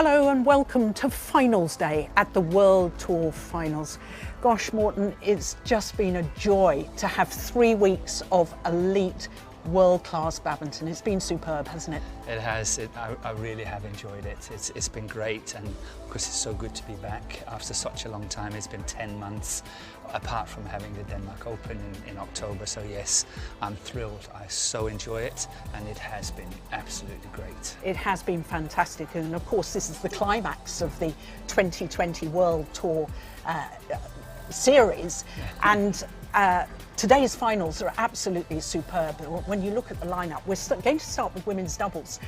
Hello and welcome to Finals Day at the World Tour Finals. Gosh, Morten, it's just been a joy to have 3 weeks of elite world-class badminton. It's been superb, hasn't it? It has. I really have enjoyed it. It's been great, and of course it's so good to be back after such a long time. It's been 10 months, apart from having the Denmark Open in October. So yes, I'm thrilled. I so enjoy it, and it has been absolutely great. It has been fantastic, and of course this is the climax of the 2020 World Tour series, and today's finals are absolutely superb. When you look at the lineup, we're going to start with women's doubles,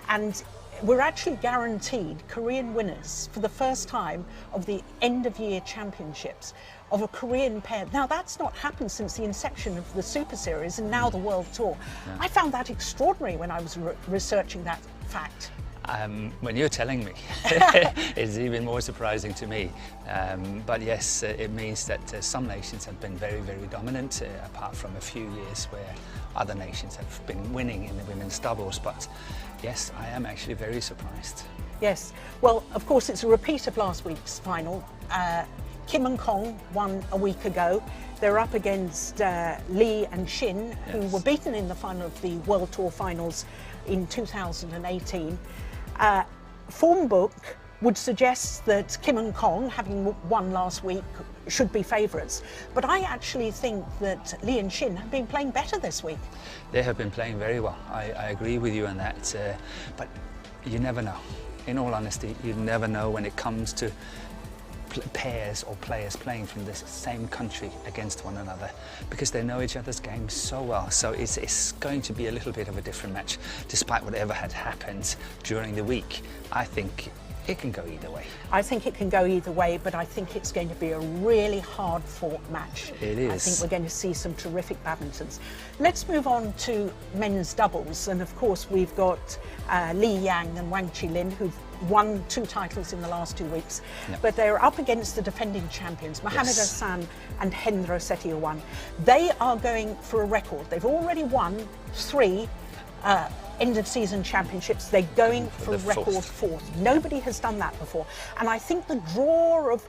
and we're actually guaranteed Korean winners for the first time of the end-of-year championships of a Korean pair. Now, that's not happened since the inception of the Super Series and now the World Tour. Yeah. I found that extraordinary when I was researching that fact. When you're telling me, it's even more surprising to me. But yes, it means that some nations have been very, very dominant, apart from a few years where other nations have been winning in the women's doubles. But yes, I am actually very surprised. Yes, well, of course, it's a repeat of last week's final. Kim and Kong won a week ago. They're up against Lee and Shin, who were beaten in the final of the World Tour finals in 2018. Form book would suggest that Kim and Kong, having won last week, should be favourites. But I actually think that Lee and Shin have been playing better this week. They have been playing very well. I agree with you on that. But you never know. In all honesty, you never know when it comes to pairs or players playing from the same country against one another, because they know each other's games so well. So it's going to be a little bit of a different match, despite whatever had happened during the week. I think it can go either way. I think it can go either way, but I think it's going to be a really hard-fought match. It is. I think we're going to see some terrific badmintons. Let's move on to men's doubles, and of course we've got Li Yang and Wang Qilin, who've won 2 titles in the last 2 weeks, but they're up against the defending champions, Mohamed Hassan and Hendra Setiawan. They are going for a record. They've already won 3 end-of-season championships. They're going for a record 4th. Nobody has done that before. And I think the draw of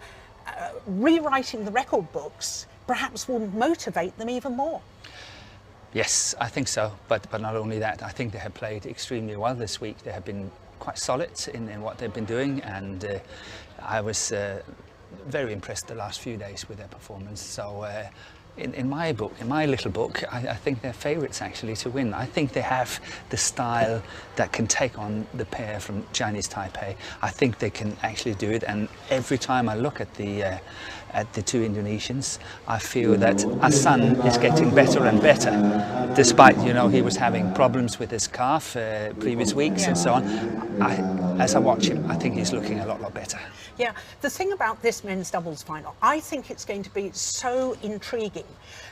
rewriting the record books perhaps will motivate them even more. Yes, I think so. But not only that, I think they have played extremely well this week. They have been quite solid in what they've been doing, and I was very impressed the last few days with their performance. So in my book, in my little book, I think they're favourites actually to win. I think they have the style that can take on the pair from Chinese Taipei. I think they can actually do it, and every time I look at the 2 Indonesians, I feel that Hassan is getting better and better, despite, you know, he was having problems with his calf previous weeks and so on. As I watch him, I think he's looking a lot better. Yeah, the thing about this men's doubles final, I think it's going to be so intriguing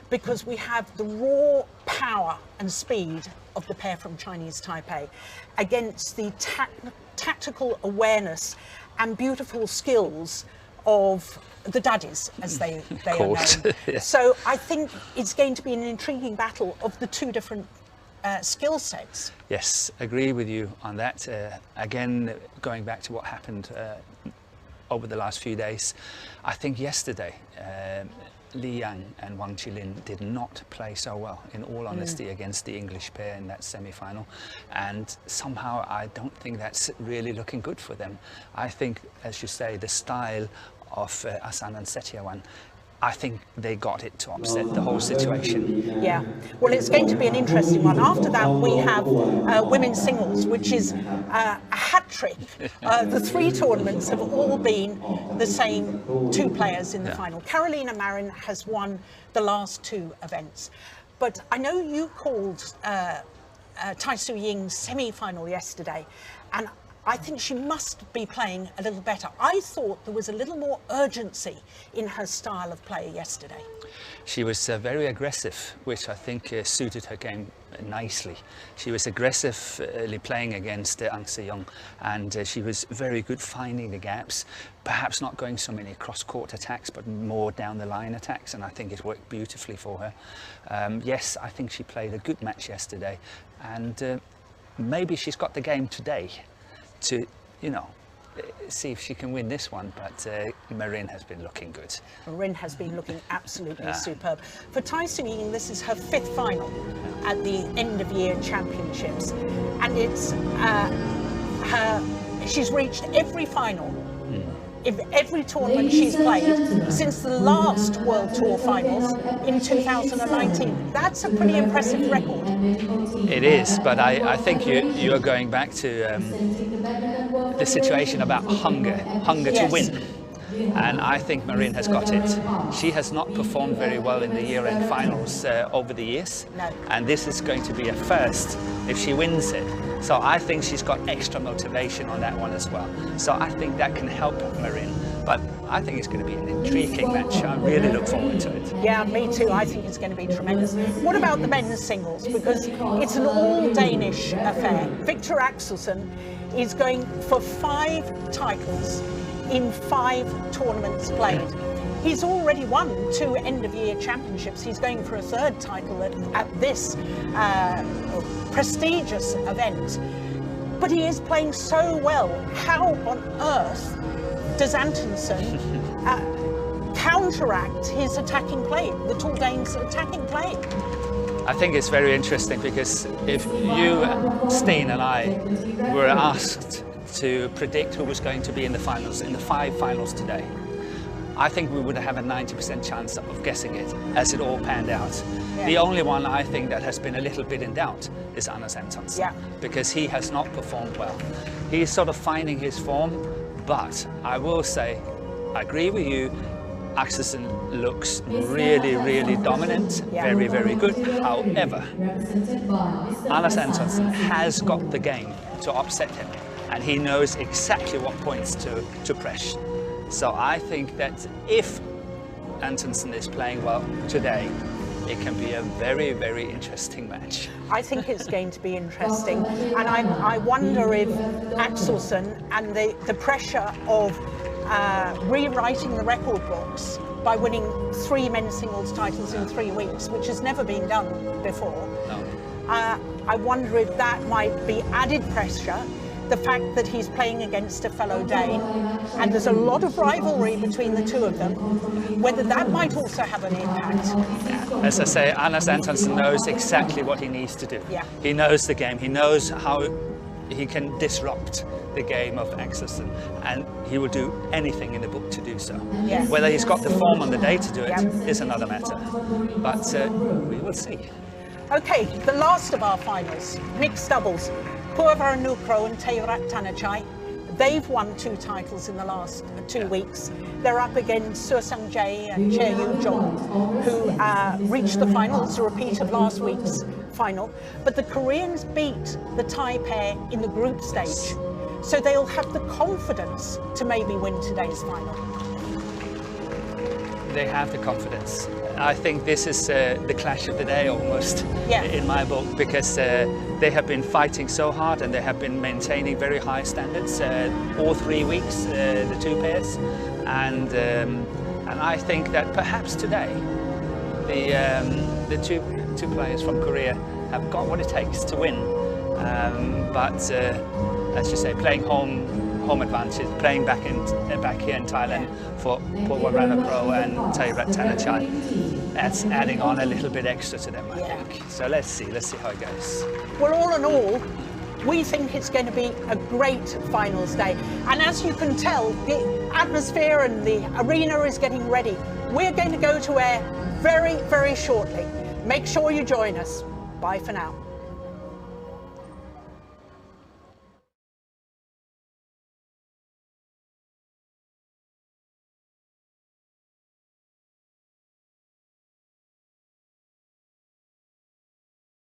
because we have the raw power and speed of the pair from Chinese Taipei against the tactical awareness and beautiful skills of the daddies, as they are known. Yeah. So I think it's going to be an intriguing battle of the 2 different skill sets. Yes, agree with you on that. Again, going back to what happened over the last few days, I think yesterday Li Yang and Wang Qilin did not play so well, in all honesty, against the English pair in that semi-final, and somehow I don't think that's really looking good for them. I think, as you say, the style of Hassan and Setiawan, I think they got it to upset the whole situation. Yeah, well, it's going to be an interesting one. After that, we have women's singles, which is a hat trick. The 3 tournaments have all been the same 2 players in the final. Carolina Marin has won the last 2 events. But I know you called Tai Su Ying's semi-final yesterday, and I think she must be playing a little better. I thought there was a little more urgency in her style of play yesterday. She was very aggressive, which I think suited her game nicely. She was aggressively playing against Ang Se-young, and she was very good finding the gaps, perhaps not going so many cross-court attacks, but more down-the-line attacks, and I think it worked beautifully for her. Yes, I think she played a good match yesterday, and maybe she's got the game today to, you know, see if she can win this one, but Morten has been looking good. Morten has been looking absolutely superb. For Tai Sung-ying, this is her 5th final at the end of year championships, and it's she's reached every final in every tournament she's played since the last World Tour finals in 2019. That's a pretty impressive record. It is, but I think you are going back to the situation about hunger to win. And I think Morten has got it. She has not performed very well in the year-end finals over the years. No. And this is going to be a first if she wins it. So I think she's got extra motivation on that one as well. So I think that can help Morten. But I think it's going to be an intriguing match. I really look forward to it. Yeah, me too. I think it's going to be tremendous. What about the men's singles? Because it's an all-Danish affair. Victor Axelson is going for 5 titles in 5 tournaments played. He's already won 2 end-of-year championships. He's going for a 3rd title at this prestigious event. But he is playing so well. How on earth does Axelson counteract his attacking play, the Tall Danes' attacking play? I think it's very interesting, because if you, Steen and I were asked to predict who was going to be in the finals, in the 5 finals today, I think we would have a 90% chance of guessing it, as it all panned out. Yeah. The only one I think that has been a little bit in doubt is Anders Antonsen, because he has not performed well. He's sort of finding his form, but I will say, I agree with you, Axelson looks really, really dominant, very, very good. However, Anders Antonsen has got the game to upset him, and he knows exactly what points to press. So I think that if Antonsen is playing well today, it can be a very, very interesting match. I think it's going to be interesting, and I wonder if Axelson and the pressure of rewriting the record books by winning 3 men's singles titles in 3 weeks, which has never been done before. No. I wonder if that might be added pressure. The fact that he's playing against a fellow Dane, and there's a lot of rivalry between the 2 of them, whether that might also have an impact. As I say, Anders Antonsen knows exactly what he needs to do. Yeah. He knows the game, he knows how he can disrupt the game of Axelson, and he will do anything in the book to do so. Yeah. Whether he's got the form on the day to do it is another matter, but we will see. Okay, the last of our finals, mixed doubles. Purva Nukro and Teyrat Tanachai, they've won 2 titles in the last 2 weeks. They're up against Suh Sung Jae and Chae Yu Jong, who reached the final. It's a repeat of last week's final. But the Koreans beat the Thai pair in the group stage, so they'll have the confidence to maybe win today's final. They have the confidence. I think this is the clash of the day almost in my book, because they have been fighting so hard and they have been maintaining very high standards all 3 weeks, the 2 pairs, and I think that perhaps today the two players from Korea have got what it takes to win, but as you say, playing home advantage, playing back here in Thailand for Purva Nukro and Teyrat Tanachai. That's adding on a little bit extra to them, I think. So let's see how it goes. Well, all in all, we think it's going to be a great finals day. And as you can tell, the atmosphere and the arena is getting ready. We're going to go to air very, very shortly. Make sure you join us. Bye for now.